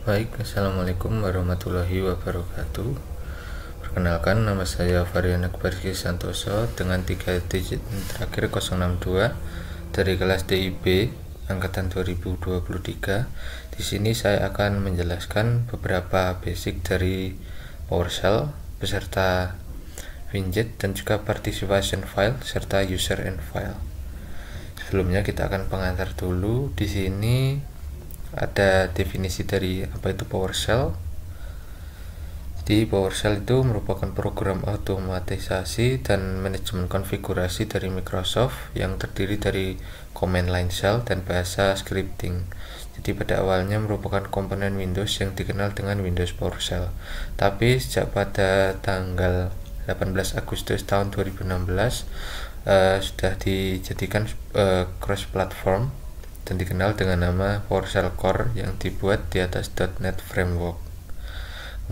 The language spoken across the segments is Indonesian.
Baik, assalamualaikum warahmatullahi wabarakatuh. Perkenalkan, nama saya Varian Akbar Santoso dengan 3 digit terakhir 062 dari kelas DIB angkatan 2023. Di sini saya akan menjelaskan beberapa basic dari PowerShell beserta widget dan juga participation file serta user end file. Sebelumnya kita akan pengantar dulu. Di sini ada definisi dari apa itu PowerShell. Di PowerShell itu merupakan program otomatisasi dan manajemen konfigurasi dari Microsoft yang terdiri dari command line shell dan bahasa scripting. Jadi pada awalnya merupakan komponen Windows yang dikenal dengan Windows PowerShell. Tapi sejak pada tanggal 18 Agustus tahun 2016 sudah dijadikan cross platform dan dikenal dengan nama PowerShell Core yang dibuat di atas .NET Framework.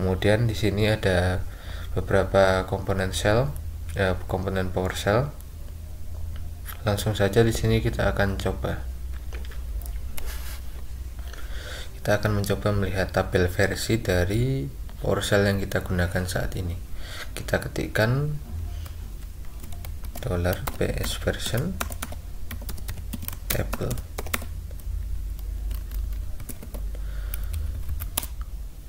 Kemudian di sini ada beberapa komponen shell, komponen PowerShell. Langsung saja di sini kita akan mencoba melihat tabel versi dari PowerShell yang kita gunakan saat ini. Kita ketikkan $ps version table.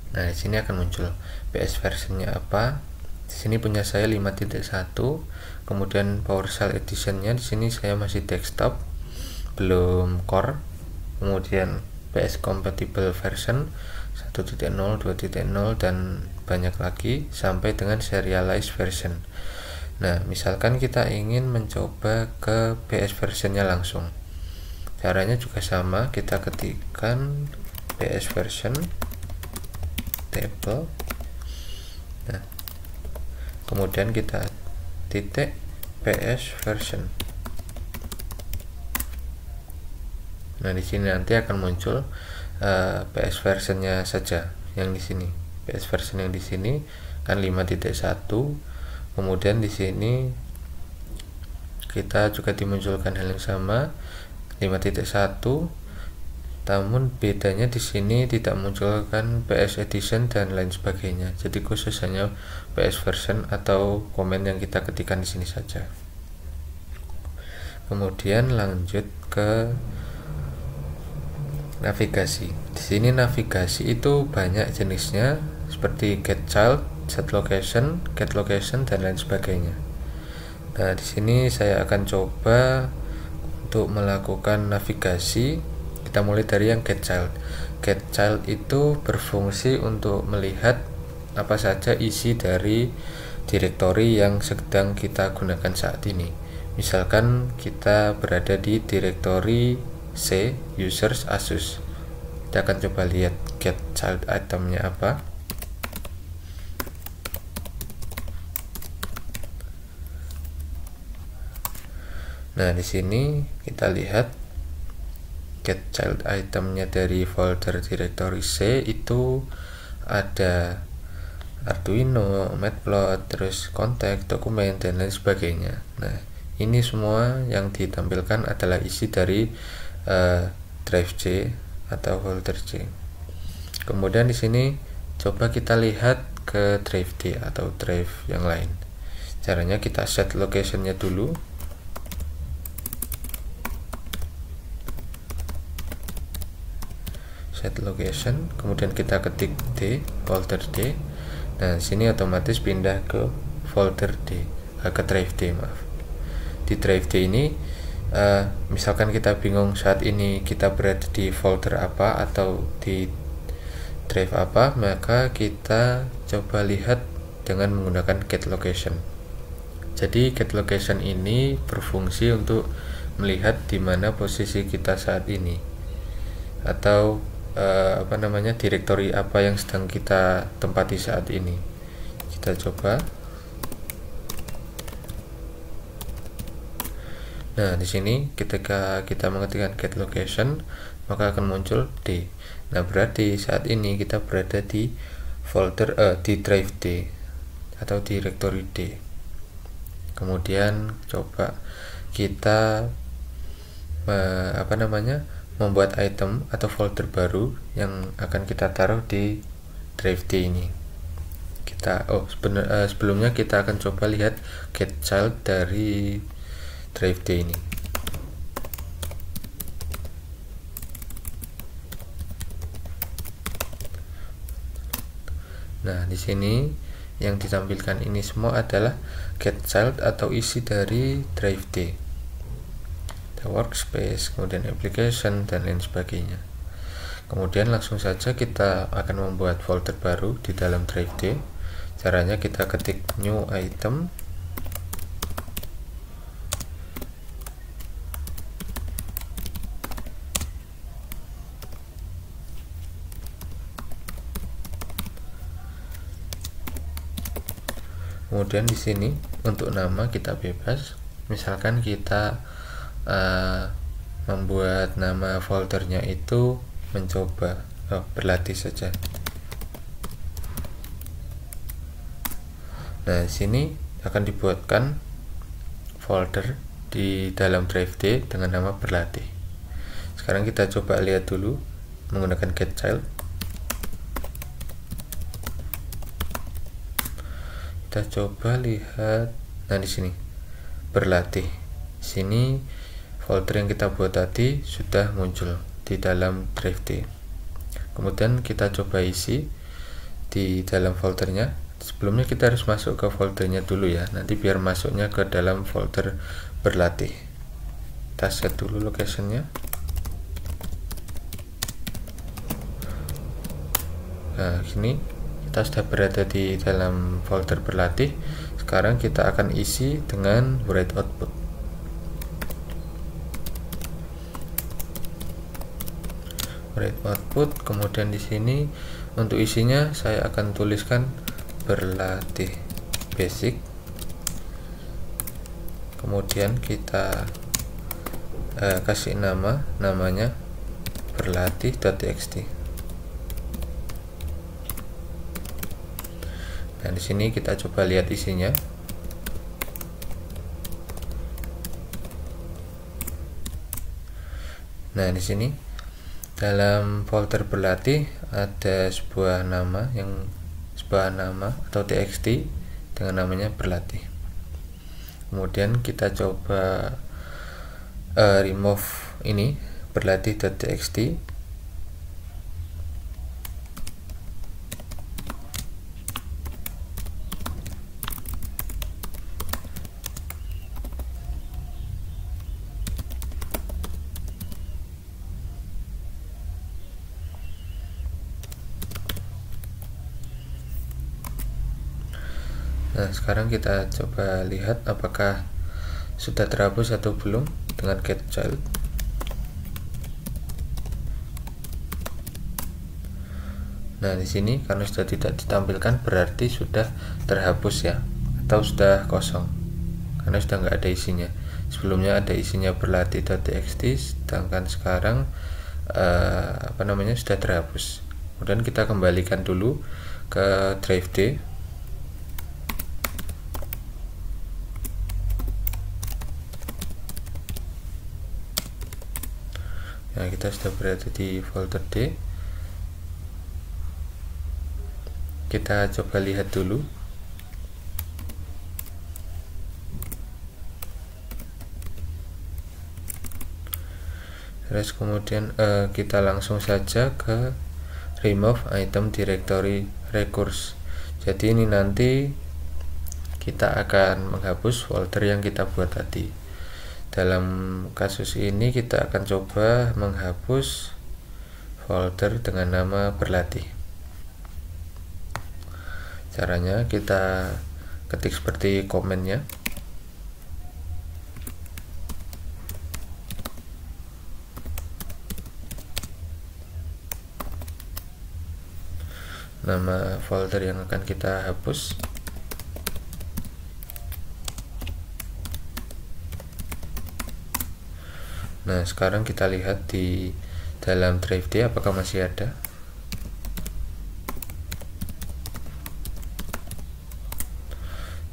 Nah, di sini akan muncul PS versionnya apa. Di sini punya saya 5.1. Kemudian PowerShell editionnya di sini saya masih desktop, belum core. Kemudian PS compatible version 1.0, 2.0 dan banyak lagi sampai dengan serialized version. Nah, misalkan kita ingin mencoba ke PS versionnya langsung. Caranya juga sama, kita ketikkan PS version table. Nah, kemudian kita titik PS version. Nah, di sini nanti akan muncul PS versionnya saja yang di sini. PS version yang di sini kan 5.1. Kemudian di sini kita juga dimunculkan hal yang sama 5.1. Namun bedanya di sini tidak munculkan PS edition dan lain sebagainya. Jadi khusus hanya PS version atau komen yang kita ketikkan di sini saja. Kemudian lanjut ke navigasi. Di sini navigasi itu banyak jenisnya seperti get child, set location, get location dan lain sebagainya. Nah, di sini saya akan coba untuk melakukan navigasi. Kita mulai dari yang get child. Get child itu berfungsi untuk melihat apa saja isi dari direktori yang sedang kita gunakan saat ini. Misalkan kita berada di direktori C users Asus. Kita akan coba lihat get child itemnya apa. Nah, di sini kita lihat get child itemnya dari folder directory C itu ada Arduino, Matplot, terus kontak, dokumen dan lain sebagainya. Nah, ini semua yang ditampilkan adalah isi dari drive C atau folder C. Kemudian di sini coba kita lihat ke drive D atau drive yang lain. Caranya kita set locationnya dulu. Set location, kemudian kita ketik D, folder D. Nah, di sini otomatis pindah ke folder D, ke drive D, maaf. Di drive D ini misalkan kita bingung saat ini kita berada di folder apa atau di drive apa, maka kita coba lihat dengan menggunakan get location. Jadi get location ini berfungsi untuk melihat di mana posisi kita saat ini atau direktori apa yang sedang kita tempati saat ini. Kita coba. Nah, di sini ketika kita mengetikkan get location, maka akan muncul D. Nah, berarti saat ini kita berada di folder di drive D atau direktori D. Kemudian coba kita membuat item atau folder baru yang akan kita taruh di drive D ini. Sebelumnya kita akan coba lihat get child dari drive D ini. Nah, di sini yang ditampilkan ini semua adalah get child atau isi dari drive D, workspace, kemudian application, dan lain sebagainya. Kemudian langsung saja kita akan membuat folder baru di dalam drive D. Caranya kita ketik new item, kemudian di sini untuk nama kita bebas, misalkan kita membuat nama foldernya itu mencoba, berlatih saja. Nah, di sini akan dibuatkan folder di dalam drive D dengan nama berlatih. Sekarang kita coba lihat dulu menggunakan get child. Kita coba lihat, nah di sini berlatih. Di sini folder yang kita buat tadi sudah muncul di dalam drive D. Kemudian kita coba isi di dalam foldernya. Sebelumnya kita harus masuk ke foldernya dulu ya, nanti biar masuknya ke dalam folder berlatih. Kita set dulu locationnya. Nah, ini kita sudah berada di dalam folder berlatih. Sekarang kita akan isi dengan write output. Write output, kemudian di sini untuk isinya saya akan tuliskan berlatih basic, kemudian kita kasih namanya berlatih.txt. Nah, di sini kita coba lihat isinya. Nah, di sini dalam folder berlatih ada sebuah nama atau txt dengan namanya berlatih. Kemudian kita coba remove ini berlatih.txt. Nah, sekarang kita coba lihat apakah sudah terhapus atau belum dengan get child. Nah, di sini karena sudah tidak ditampilkan berarti sudah terhapus ya, atau sudah kosong karena sudah nggak ada isinya. Sebelumnya ada isinya berlatih.txt, sedangkan sekarang sudah terhapus. Kemudian kita kembalikan dulu ke drive D. Nah, kita sudah berada di folder D. Kita coba lihat dulu. Terus kemudian kita langsung saja ke remove item directory recurse. Jadi ini nanti kita akan menghapus folder yang kita buat tadi. Dalam kasus ini kita akan coba menghapus folder dengan nama berlatih. Caranya kita ketik seperti komennya. Nama folder yang akan kita hapus. Nah, sekarang kita lihat di dalam drive D apakah masih ada.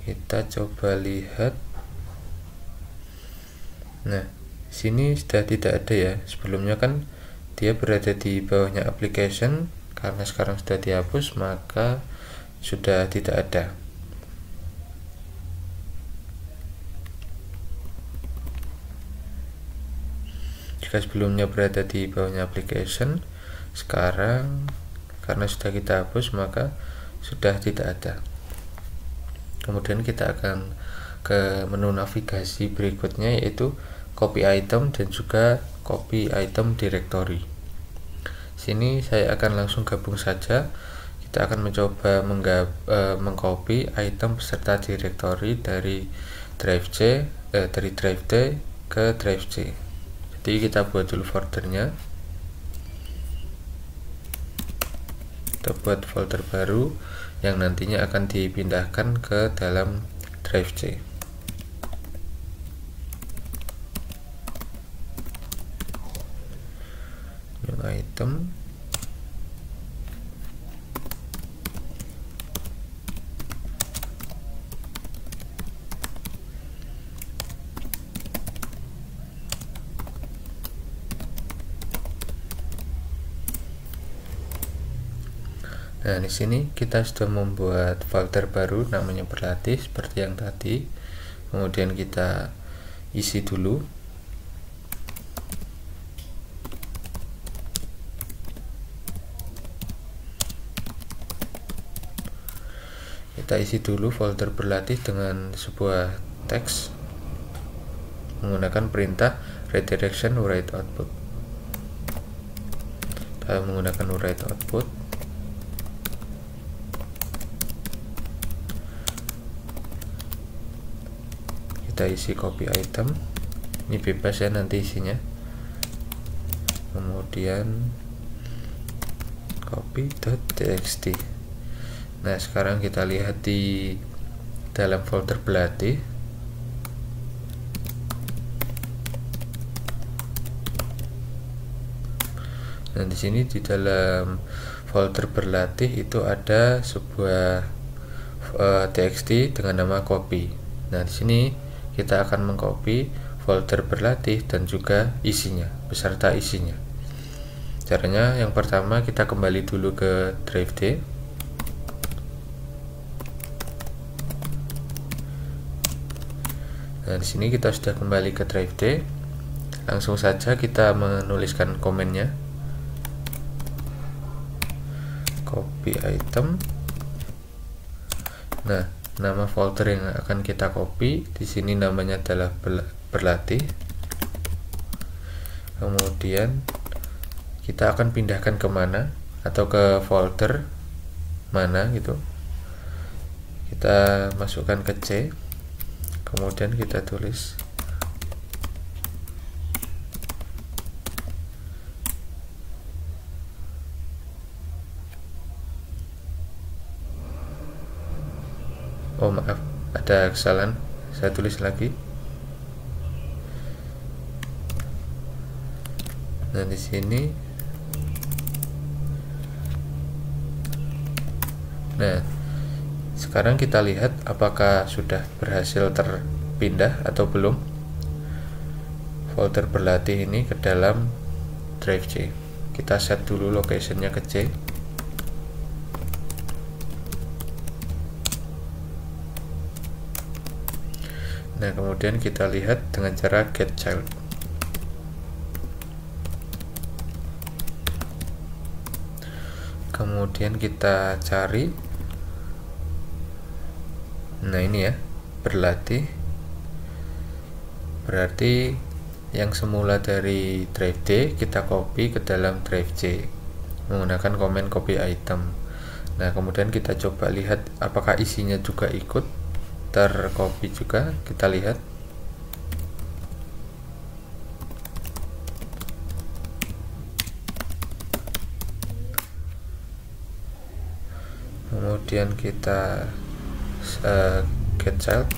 Kita coba lihat. Nah, sini sudah tidak ada ya. Sebelumnya kan dia berada di bawahnya application. Karena sekarang sudah dihapus, maka sudah tidak ada. Jika sebelumnya berada di bawahnya application, sekarang karena sudah kita hapus, maka sudah tidak ada. Kemudian kita akan ke menu navigasi berikutnya, yaitu copy item dan juga copy item directory. Sini saya akan langsung gabung saja. Kita akan mencoba mengcopy item beserta directory dari drive C dari drive D ke drive C. Jadi kita buat dulu foldernya. Kita buat folder baru yang nantinya akan dipindahkan ke dalam drive C. New item. Nah, di sini kita sudah membuat folder baru namanya berlatih seperti yang tadi. Kemudian kita isi dulu. Kita isi dulu folder berlatih dengan sebuah teks menggunakan perintah redirection write output. Kita menggunakan write output. Kita isi copy item, ini bebas ya nanti isinya. Kemudian copy.txt. Nah, sekarang kita lihat di dalam folder berlatih. Nah, di sini di dalam folder berlatih itu ada sebuah txt dengan nama copy. Nah, di sini kita akan mengcopy folder berlatih dan juga isinya beserta isinya. Caranya yang pertama, kita kembali dulu ke drive D. Nah, di sini kita sudah kembali ke drive D. Langsung saja kita menuliskan komennya. Copy item. Nah, nama folder yang akan kita copy di sini namanya adalah berlatih. Kemudian kita akan pindahkan kemana atau ke folder mana gitu. Kita masukkan ke C. Kemudian kita tulis oh maaf, ada kesalahan, saya tulis lagi. Nah, di sini, nah sekarang kita lihat apakah sudah berhasil terpindah atau belum folder berlatih ini ke dalam drive C. Kita set dulu locationnya ke C. Nah, kemudian kita lihat dengan cara get child. Kemudian kita cari, nah ini ya, berlatih. Berarti yang semula dari drive D kita copy ke dalam drive C menggunakan komen copy item. Nah, kemudian kita coba lihat apakah isinya juga ikut tercopy juga. Kita lihat. Kemudian kita get child.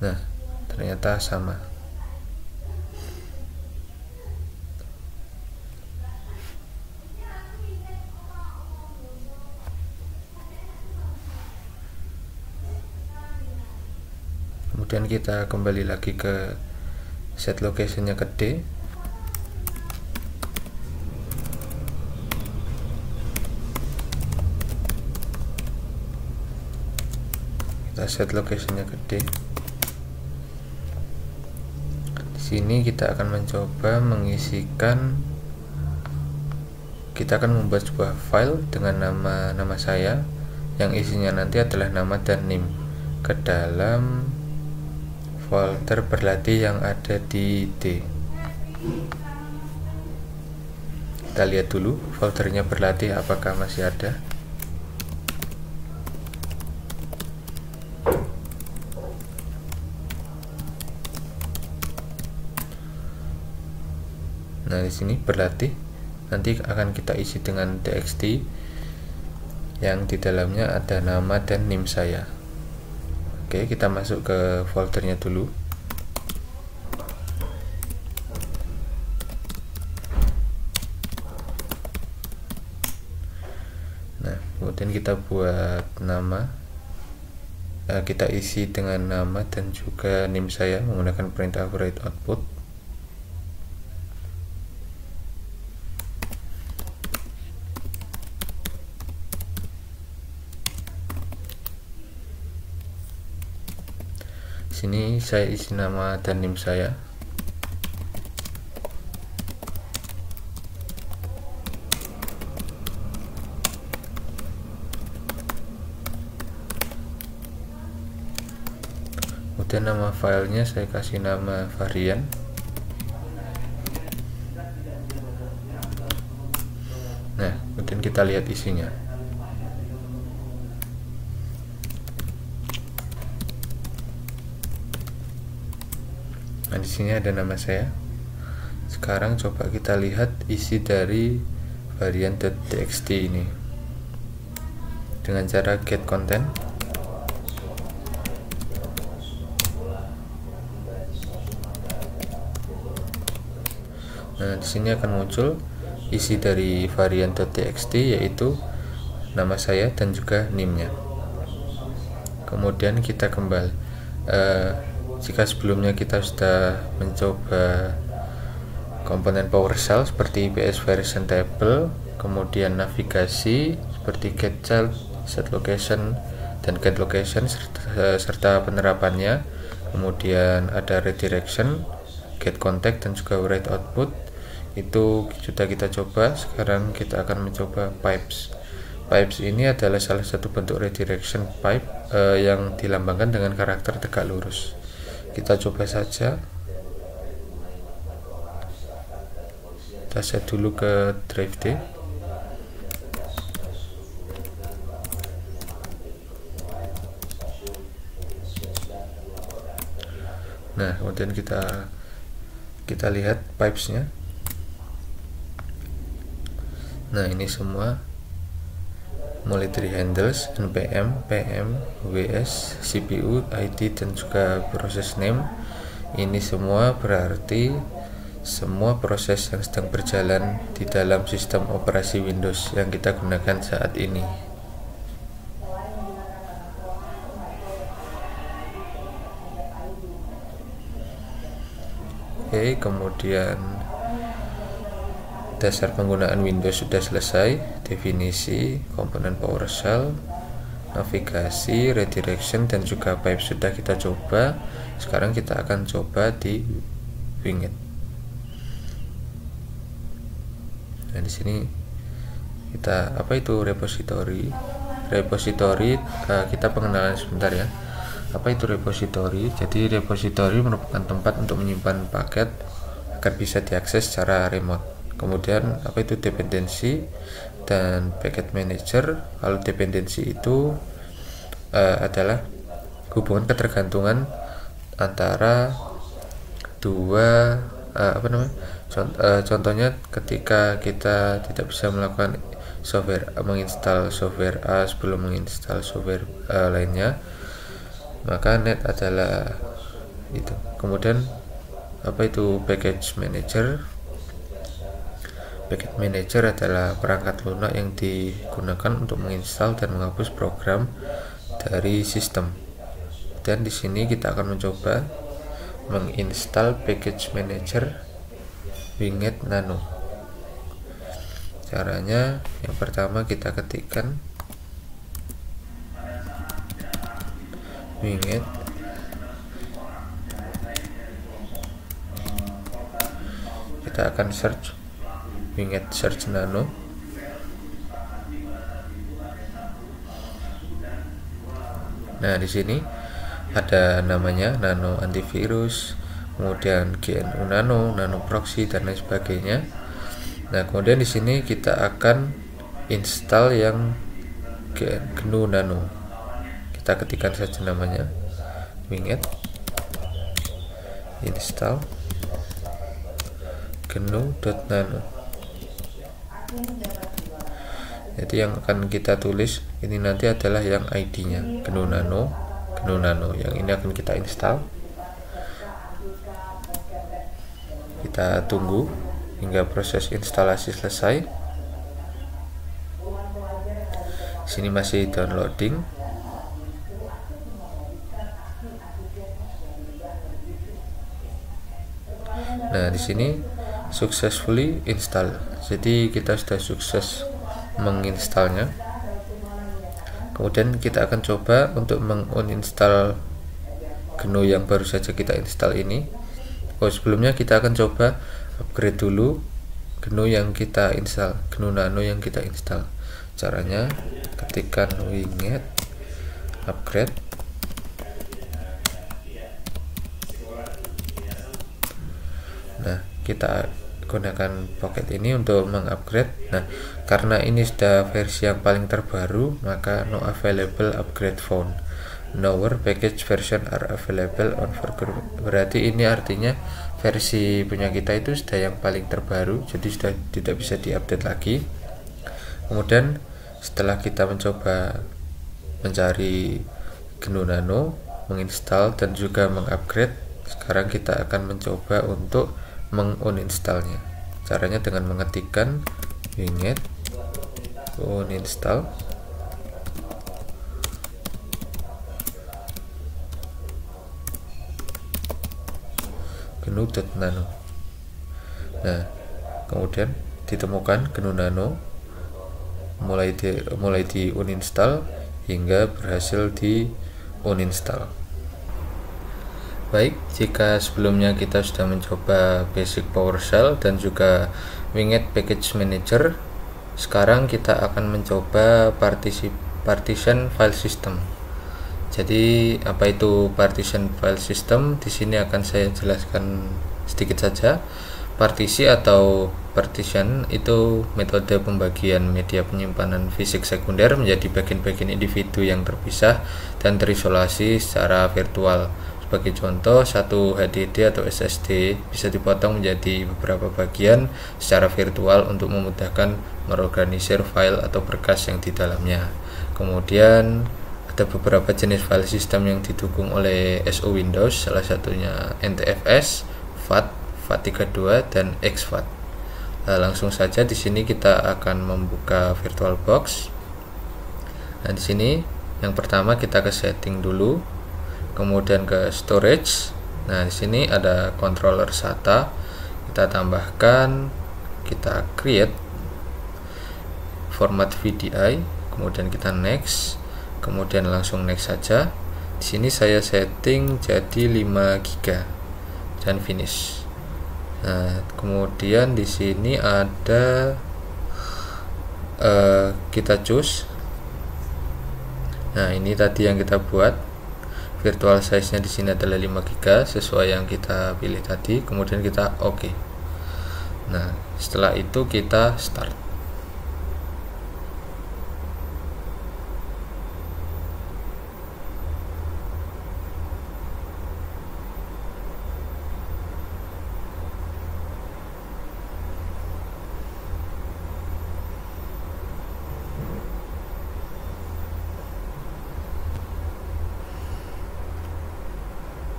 Nah, ternyata sama. kemudian kita kembali lagi ke set location-nya ke D. Kita set location-nya ke D. Di sini kita akan mencoba mengisikan, kita akan membuat sebuah file dengan nama saya yang isinya nanti adalah nama dan NIM ke dalam folder berlatih yang ada di D. Kita lihat dulu foldernya berlatih apakah masih ada. Nah, di sini berlatih nanti akan kita isi dengan txt yang di dalamnya ada nama dan NIM saya. Oke, kita masuk ke foldernya dulu. Nah, kemudian kita buat nama, kita isi dengan nama dan juga NIM saya menggunakan perintah write output. Sini saya isi nama dan NIM saya. Kemudian nama filenya saya kasih nama varian. Nah, kemudian kita lihat isinya. Nah, di sini ada nama saya. Sekarang coba kita lihat isi dari varian.txt ini dengan cara get content. Nah, di sini akan muncul isi dari varian.txt yaitu nama saya dan juga NIM-nya. Kemudian kita kembali. Jika sebelumnya kita sudah mencoba komponen PowerShell seperti PS version table, kemudian navigasi seperti get child, set location, dan get location serta penerapannya, kemudian ada redirection, get contact, dan juga write output, itu sudah kita coba. Sekarang kita akan mencoba pipes. Pipes ini adalah salah satu bentuk redirection pipe yang dilambangkan dengan karakter tegak lurus. Kita coba saja. Kita set dulu ke drive D. Nah, kemudian kita lihat pipesnya. Nah, ini semua mulai dari handles, npm, pm, ws, cpu, id, dan juga proses name. Ini semua berarti semua proses yang sedang berjalan di dalam sistem operasi Windows yang kita gunakan saat ini. Oke, kemudian dasar penggunaan Windows sudah selesai, definisi, komponen PowerShell, navigasi, redirection, dan juga pipe sudah kita coba. Sekarang kita akan coba di Wingit. Nah, di sini kita apa itu repository? Repository kita pengenalan sebentar ya. Apa itu repository? Jadi repository merupakan tempat untuk menyimpan paket agar bisa diakses secara remote. Kemudian apa itu dependensi dan packet manager? Kalau dependensi itu adalah hubungan ketergantungan antara dua contohnya ketika kita tidak bisa melakukan menginstal software A sebelum menginstal software lainnya, maka net adalah itu. Kemudian apa itu package manager? Packet manager adalah perangkat lunak yang digunakan untuk menginstal dan menghapus program dari sistem. Kemudian di sini kita akan mencoba menginstal package manager Winget Nano. Caranya yang pertama kita ketikkan Winget, kita akan search Winget Search Nano. Nah, di sini ada namanya Nano Antivirus, kemudian GNU Nano, Nano Proxy dan lain sebagainya. Nah, kemudian di sini kita akan install yang GNU Nano. Kita ketikkan saja namanya Winget install GNU.nano. Jadi yang akan kita tulis ini nanti adalah yang ID-nya GNU Nano. Yang ini akan kita install. Kita tunggu hingga proses instalasi selesai. Sini masih downloading. Nah, di sini successfully install. Jadi kita sudah sukses menginstalnya. Kemudian kita akan coba untuk menguninstall GNU yang baru saja kita install ini. Sebelumnya kita akan coba upgrade dulu GNU yang kita install, GNU Nano yang kita install. Caranya ketikkan Winget upgrade. Nah, kita gunakan Pocket ini untuk mengupgrade. Nah, karena ini sudah versi yang paling terbaru, maka no available upgrade found. Newer package version are available on Forger. Berarti ini artinya versi punya kita itu sudah yang paling terbaru, jadi sudah tidak bisa diupdate lagi. Kemudian setelah kita mencoba mencari GNU Nano, menginstal dan juga mengupgrade, sekarang kita akan mencoba untuk menguninstallnya. Caranya dengan mengetikkan Winget uninstall. GNU.nano. Nah, kemudian ditemukan GNU Nano, mulai di uninstall hingga berhasil di uninstall. Baik, jika sebelumnya kita sudah mencoba Basic PowerShell dan juga Winget Package Manager, sekarang kita akan mencoba Partition File System. Jadi apa itu Partition File System? Di sini akan saya jelaskan sedikit saja. Partisi atau partition itu metode pembagian media penyimpanan fisik sekunder menjadi bagian-bagian individu yang terpisah dan terisolasi secara virtual. Sebagai contoh, satu HDD atau SSD bisa dipotong menjadi beberapa bagian secara virtual untuk memudahkan mengorganisir file atau berkas yang di dalamnya. Kemudian ada beberapa jenis file system yang didukung oleh SO Windows, salah satunya NTFS, FAT, FAT32 dan exFAT. Langsung saja di sini kita akan membuka VirtualBox. Nah, di sini yang pertama kita ke setting dulu, kemudian ke storage. Nah, di sini ada controller SATA. Kita tambahkan, kita create format VDI, kemudian kita next, kemudian langsung next saja. Di sini saya setting jadi 5 GB dan finish. Nah, kemudian di sini ada kita choose. Nah, ini tadi yang kita buat. Virtual size-nya di sini adalah 5 GB sesuai yang kita pilih tadi. Kemudian kita oke. Nah, setelah itu kita start.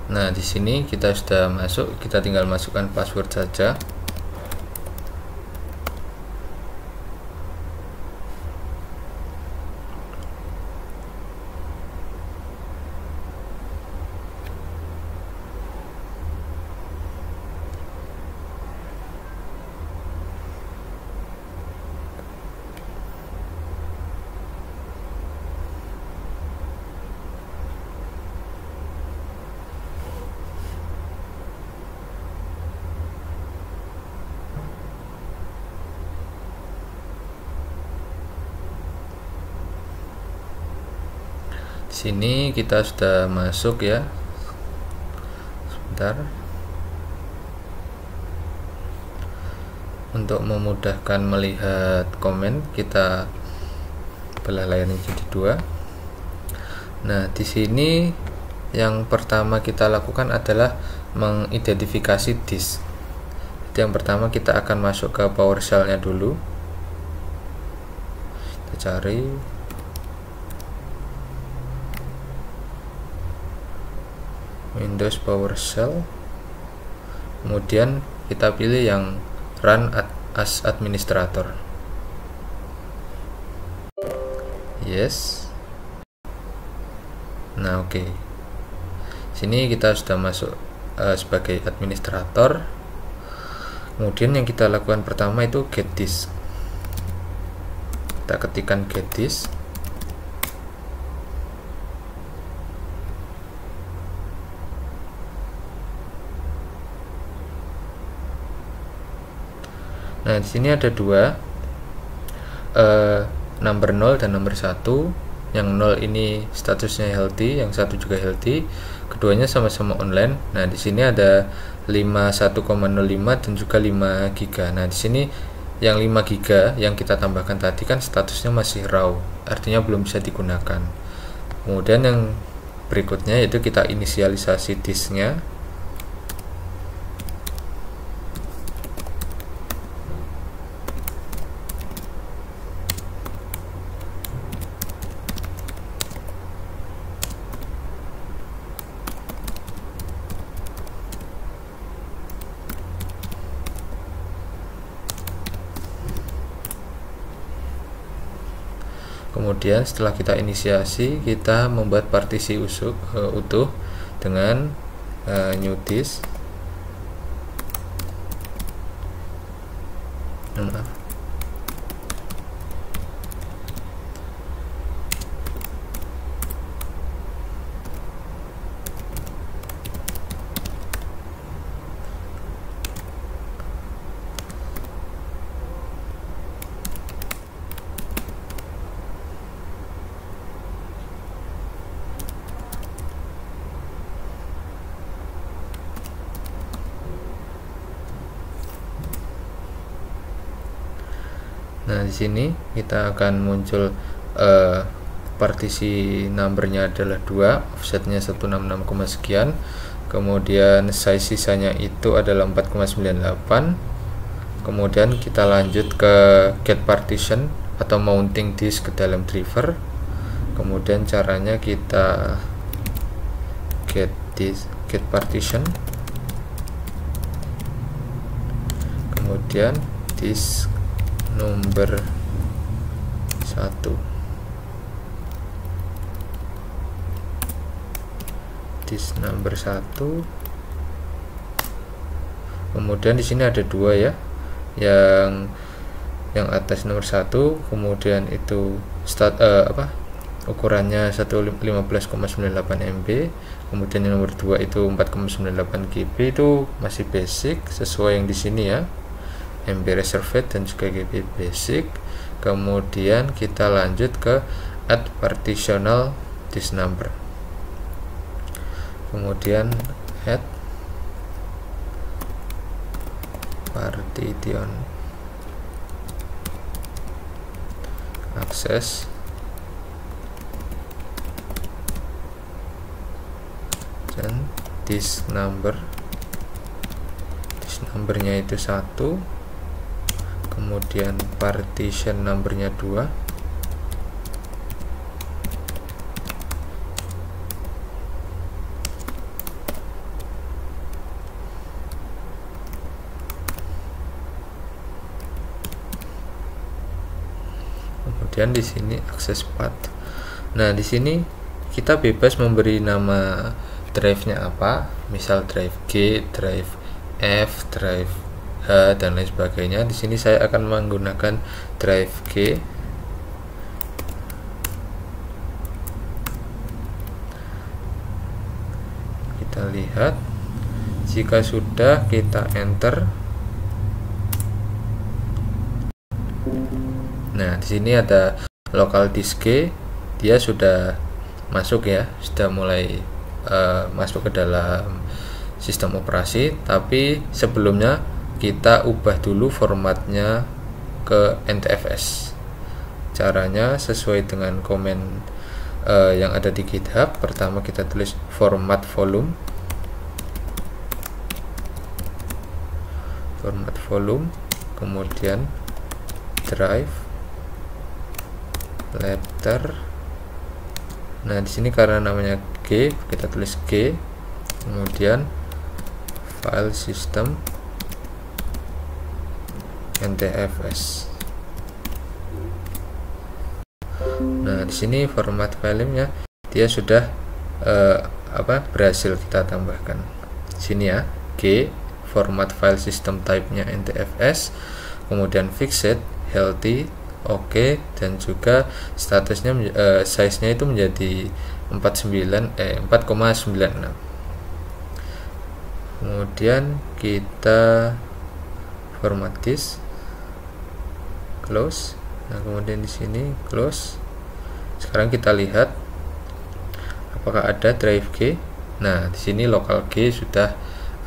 Nah, di sini kita sudah masuk, kita tinggal masukkan password saja. Sini kita sudah masuk ya. Sebentar. Untuk memudahkan melihat komen, kita belah layarnya jadi dua. Nah, di sini yang pertama kita lakukan adalah mengidentifikasi disk. Jadi yang pertama kita akan masuk ke PowerShell-nya dulu. Kita cari Windows PowerShell, kemudian kita pilih yang Run as Administrator. Yes. Nah, oke. Sini kita sudah masuk sebagai administrator. Kemudian yang kita lakukan pertama itu get disk. Kita ketikkan get disk. Nah, di sini ada dua, number 0 dan number 1. Yang 0 ini statusnya healthy, yang satu juga healthy. Keduanya sama-sama online. Nah, di sini ada 51,05 dan juga 5 GB. Nah, di sini yang 5 GB yang kita tambahkan tadi kan statusnya masih raw, artinya belum bisa digunakan. Kemudian yang berikutnya yaitu kita inisialisasi disknya. Kemudian setelah kita inisiasi, kita membuat partisi utuh dengan new disk. Nah, di sini kita akan muncul partisi numbernya adalah 2, offsetnya 166, sekian. Kemudian size sisanya itu adalah 4,98. Kemudian kita lanjut ke get partition atau mounting disk ke dalam driver. Kemudian caranya kita get partition, kemudian disk nomor 1, disk number 1. Kemudian di sini ada dua ya, yang atas nomor 1, kemudian itu ukurannya 115,98 MB. Kemudian yang nomor 2 itu 4,98 GB. Itu masih basic sesuai yang di sini ya, MB reserved dan juga GB basic. Kemudian kita lanjut ke add partitional disk number, kemudian add partition access, dan disk numbernya itu 1, kemudian partition numbernya 2, kemudian di sini akses path. Nah, di sini kita bebas memberi nama drive-nya apa, misal drive G, drive F, drive H, dan lain sebagainya. Di sini saya akan menggunakan drive G. Kita lihat, jika sudah kita enter. Nah, di sini ada local disk G, dia sudah masuk ya, sudah mulai masuk ke dalam sistem operasi. Tapi sebelumnya kita ubah dulu formatnya ke NTFS. Caranya sesuai dengan komen yang ada di GitHub. Pertama kita tulis format volume, kemudian drive letter. Nah, di sini karena namanya G, kita tulis G, kemudian file system NTFS. Nah, di sini format filenya dia sudah berhasil kita tambahkan. Sini ya, G, format file system type-nya NTFS, kemudian fixed, healthy, oke, dan juga statusnya size-nya itu menjadi 4,96. Kemudian kita format this, close. Nah, kemudian di sini close. Sekarang kita lihat apakah ada drive G. Nah, di sini local G sudah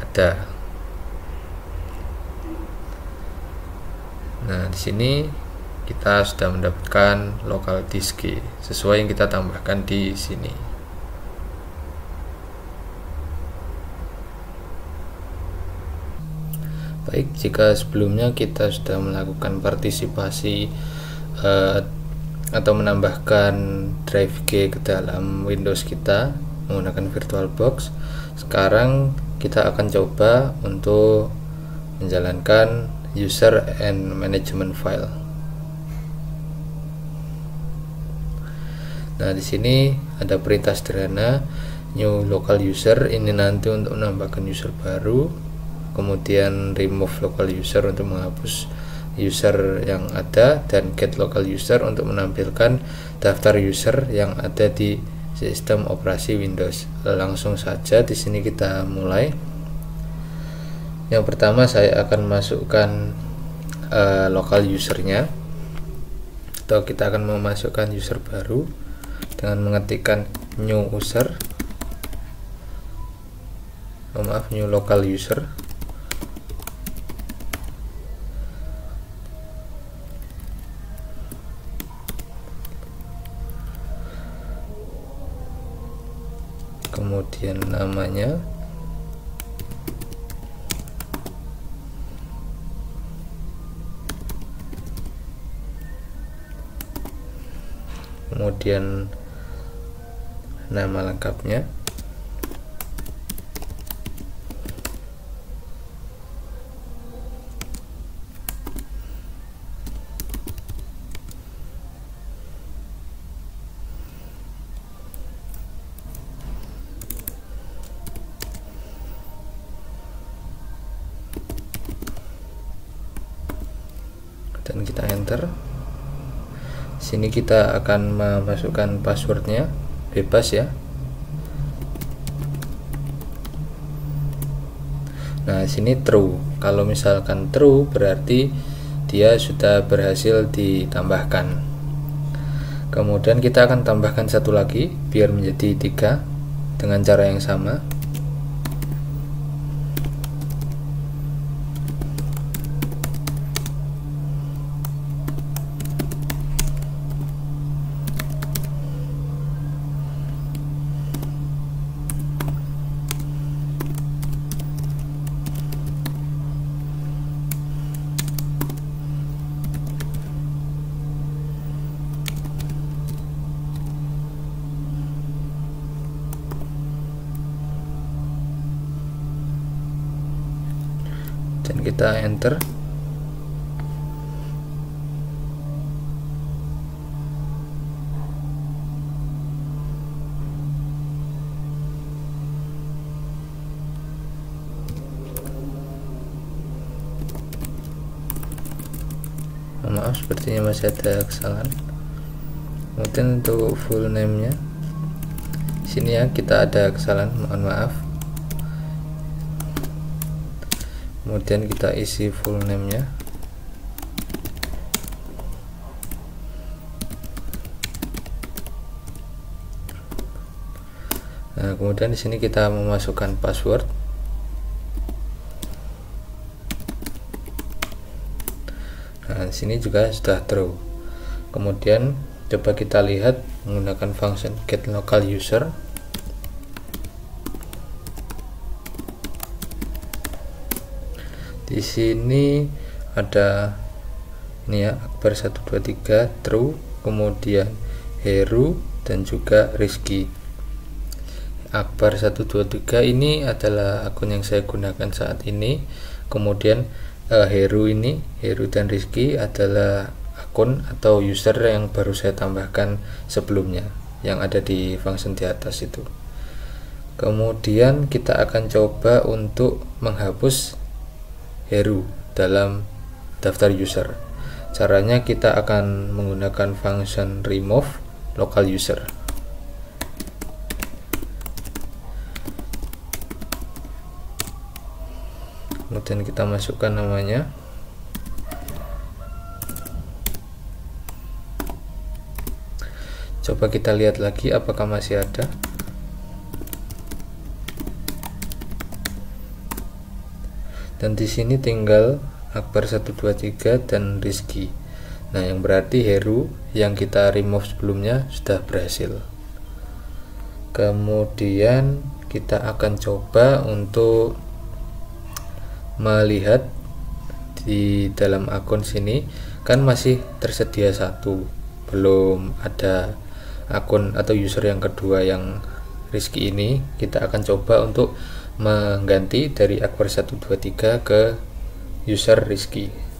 ada. Nah, di sini kita sudah mendapatkan local disk G sesuai yang kita tambahkan di sini. Baik, jika sebelumnya kita sudah melakukan partisipasi atau menambahkan drive G ke dalam Windows kita menggunakan VirtualBox, sekarang kita akan coba untuk menjalankan user and management file. Nah, di sini ada perintah sederhana new local user, ini nanti untuk menambahkan user baru, kemudian remove local user untuk menghapus user yang ada, dan get local user untuk menampilkan daftar user yang ada di sistem operasi Windows. Langsung saja di sini kita mulai. Yang pertama saya akan masukkan local usernya, atau kita akan memasukkan user baru dengan mengetikkan new user, new local user. Kemudian namanya, kemudian nama lengkapnya, dan kita enter. Sini kita akan memasukkan passwordnya, bebas ya. Nah, sini true. Kalau misalkan true berarti dia sudah berhasil ditambahkan. Kemudian kita akan tambahkan satu lagi biar menjadi 3 dengan cara yang sama. Dan kita enter. Maaf, sepertinya masih ada kesalahan. Kemudian untuk full name nya sini ya, kita ada kesalahan, mohon maaf. Kemudian kita isi full name nya. Nah, kemudian di sini kita memasukkan password. Nah, di sini juga sudah true. Kemudian coba kita lihat menggunakan function get local user. Di sini ada ini ya, Akbar 123 true, kemudian Heru dan juga Rizky. Akbar 123 ini adalah akun yang saya gunakan saat ini. Kemudian Heru dan Rizky adalah akun atau user yang baru saya tambahkan sebelumnya yang ada di function di atas itu. Kemudian kita akan coba untuk menghapus Heru dalam daftar user. Caranya kita akan menggunakan function remove local user. Kemudian kita masukkan namanya. Coba kita lihat lagi apakah masih ada. Dan di sini tinggal Akbar 123 dan Rizky. Nah, yang berarti Heru yang kita remove sebelumnya sudah berhasil. Kemudian kita akan coba untuk melihat di dalam akun sini, kan masih tersedia satu, belum ada akun atau user yang kedua yang Rizky ini. Kita akan coba untuk mengganti dari Akbar 123 ke user Rizky.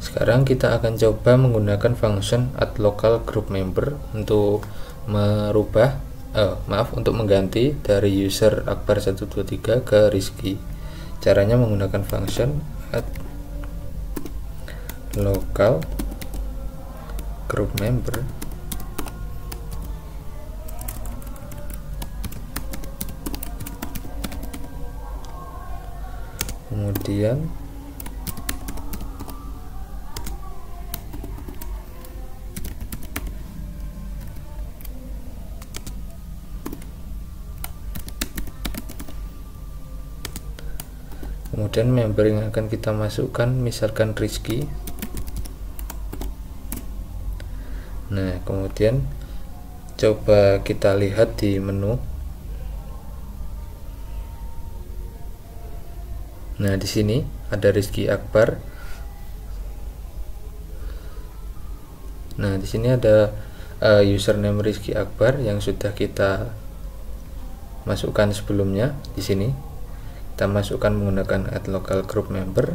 Sekarang kita akan coba menggunakan function add local group member untuk merubah untuk mengganti dari user Akbar 123 ke Rizky. Caranya menggunakan function add local group member. Kemudian member yang akan kita masukkan misalkan Rizky. Nah, kemudian coba kita lihat di menu. Nah, di sini ada Rizky Akbar. Nah, di sini ada username Rizky Akbar yang sudah kita masukkan sebelumnya. Di sini kita masukkan menggunakan add local group member.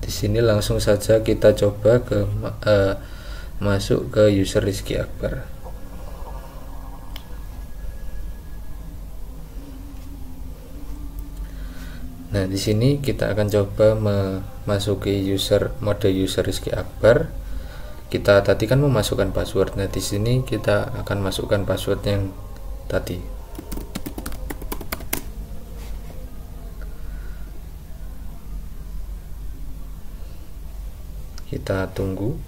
Di sini langsung saja kita coba ke masuk ke user Rizky Akbar. Nah, di sini kita akan coba memasuki mode user Rizky Akbar. Kita tadi kan memasukkan password. Nah, di sini kita akan masukkan password yang tadi. Kita tunggu.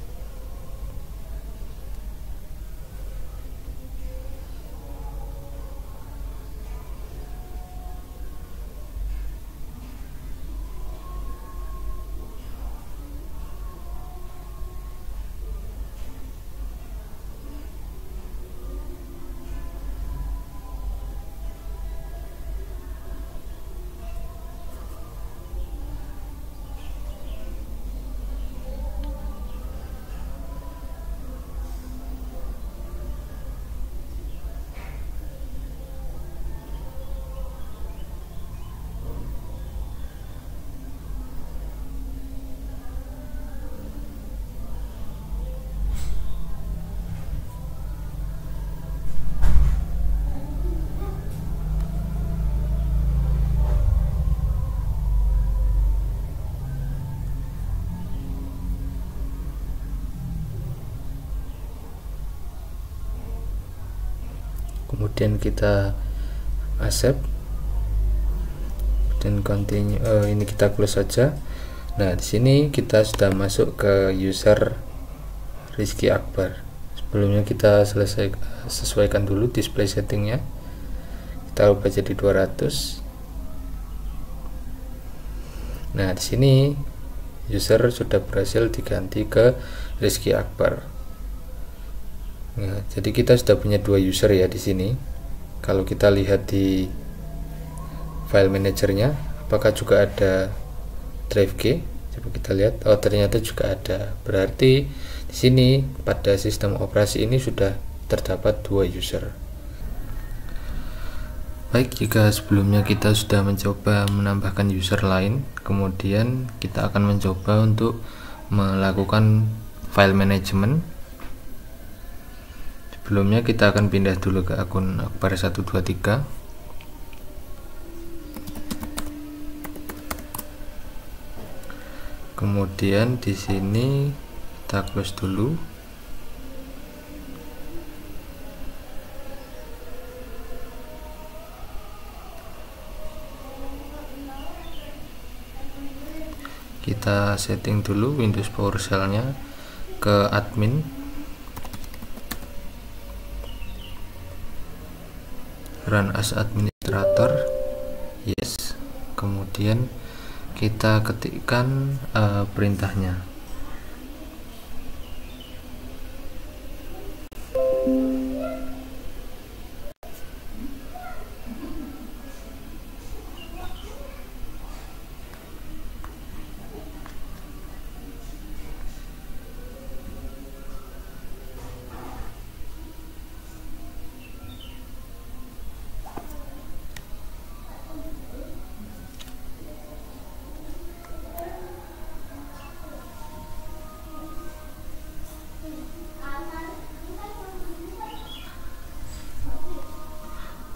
kemudian kita accept dan continue. Ini kita close saja. Nah, di sini kita sudah masuk ke user Rizky Akbar. Sebelumnya kita sesuaikan dulu display settingnya, kita ubah jadi 200. Nah, di sini user sudah berhasil diganti ke Rizky Akbar. Nah, jadi kita sudah punya 2 user ya di sini. Kalau kita lihat di file manajernya, apakah juga ada drive G? Coba kita lihat. Oh, ternyata juga ada. Berarti di sini pada sistem operasi ini sudah terdapat 2 user. Baik, jika sebelumnya kita sudah mencoba menambahkan user lain, kemudian kita akan mencoba untuk melakukan file management. Sebelumnya kita akan pindah dulu ke akun Akbar 123. Kemudian di sini kita close dulu. Kita setting dulu Windows PowerShell-nya ke admin, run as administrator, yes. Kemudian kita ketikkan perintahnya.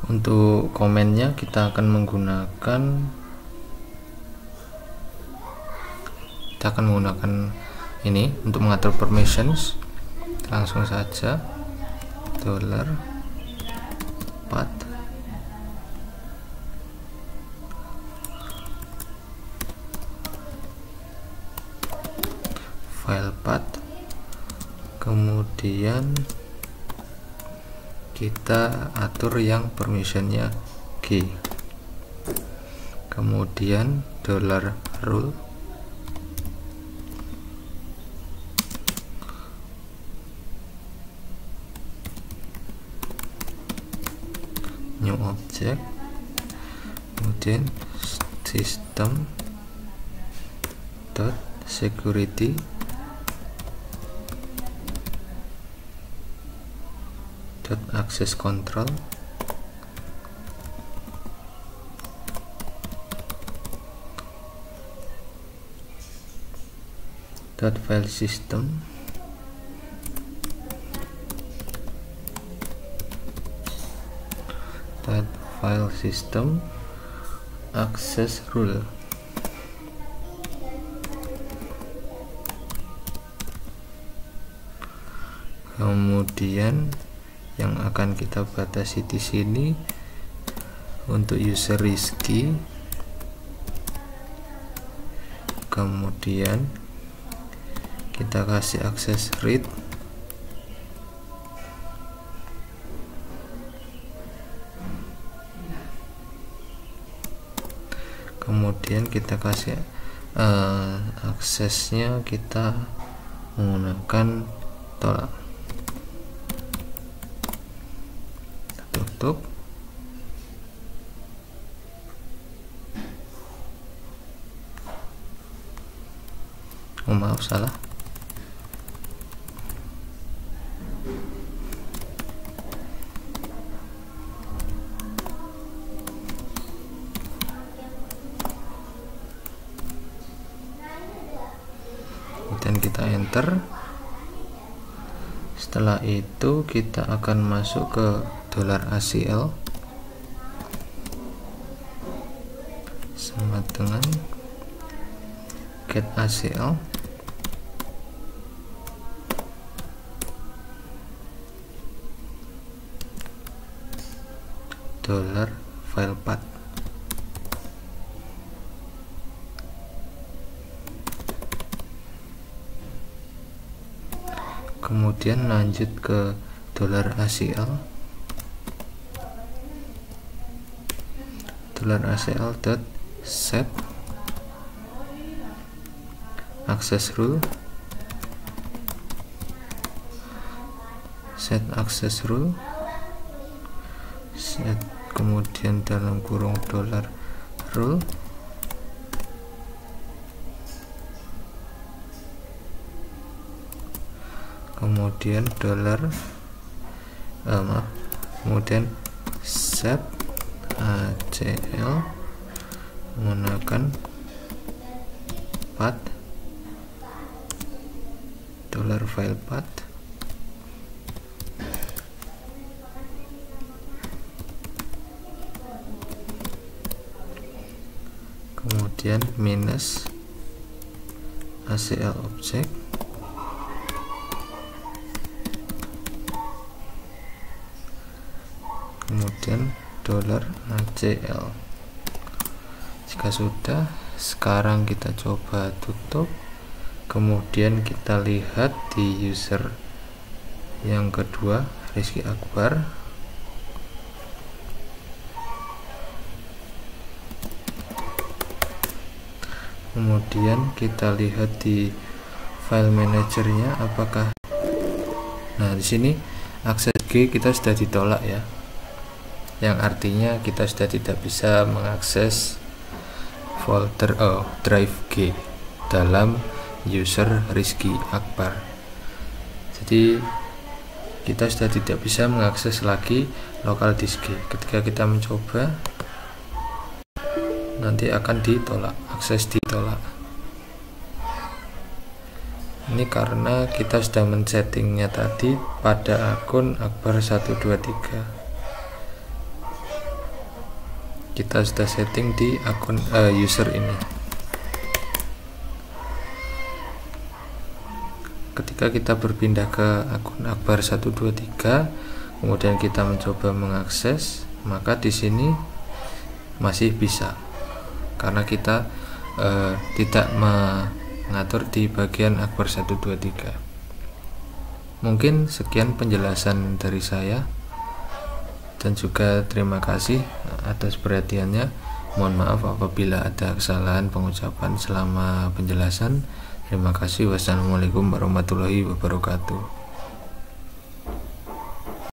Untuk komennya kita akan menggunakan ini untuk mengatur permissions. Langsung saja $path file path, kemudian kita atur yang permissionnya G, kemudian $rule new object, kemudian system dot security dot access control dot file system dot file system access rule. Kemudian yang akan kita batasi di sini untuk user Rizky, kemudian kita kasih akses read, kemudian kita kasih aksesnya kita menggunakan tolak. Tutup. Oh, maaf, salah. Kemudian kita enter. Setelah itu kita akan masuk ke $ACL sama dengan get ACL, dolar file path. Kemudian lanjut ke $ACL dot set access rule, set kemudian dalam kurung $rule, kemudian kemudian set ACL menggunakan path $file path, kemudian minus ACL object, kemudian $ACL. Jika sudah, sekarang kita coba tutup, kemudian kita lihat di user yang kedua, Rizky Akbar. Kemudian kita lihat di file manajernya apakah. Nah, di sini akses G kita sudah ditolak ya, yang artinya kita sudah tidak bisa mengakses folder drive G dalam user Rizky Akbar. Jadi kita sudah tidak bisa mengakses lagi lokal disk G. Ketika kita mencoba, nanti akan ditolak, akses ditolak. Ini karena kita sudah men-settingnya tadi pada akun Akbar 123. Kita sudah setting di akun user ini. Ketika kita berpindah ke akun Akbar 123, kemudian kita mencoba mengakses, maka di sini masih bisa, karena kita tidak mengatur di bagian Akbar 123. Mungkin sekian penjelasan dari saya, dan juga terima kasih atas perhatiannya. Mohon maaf apabila ada kesalahan pengucapan selama penjelasan. Terima kasih. Wassalamualaikum warahmatullahi wabarakatuh.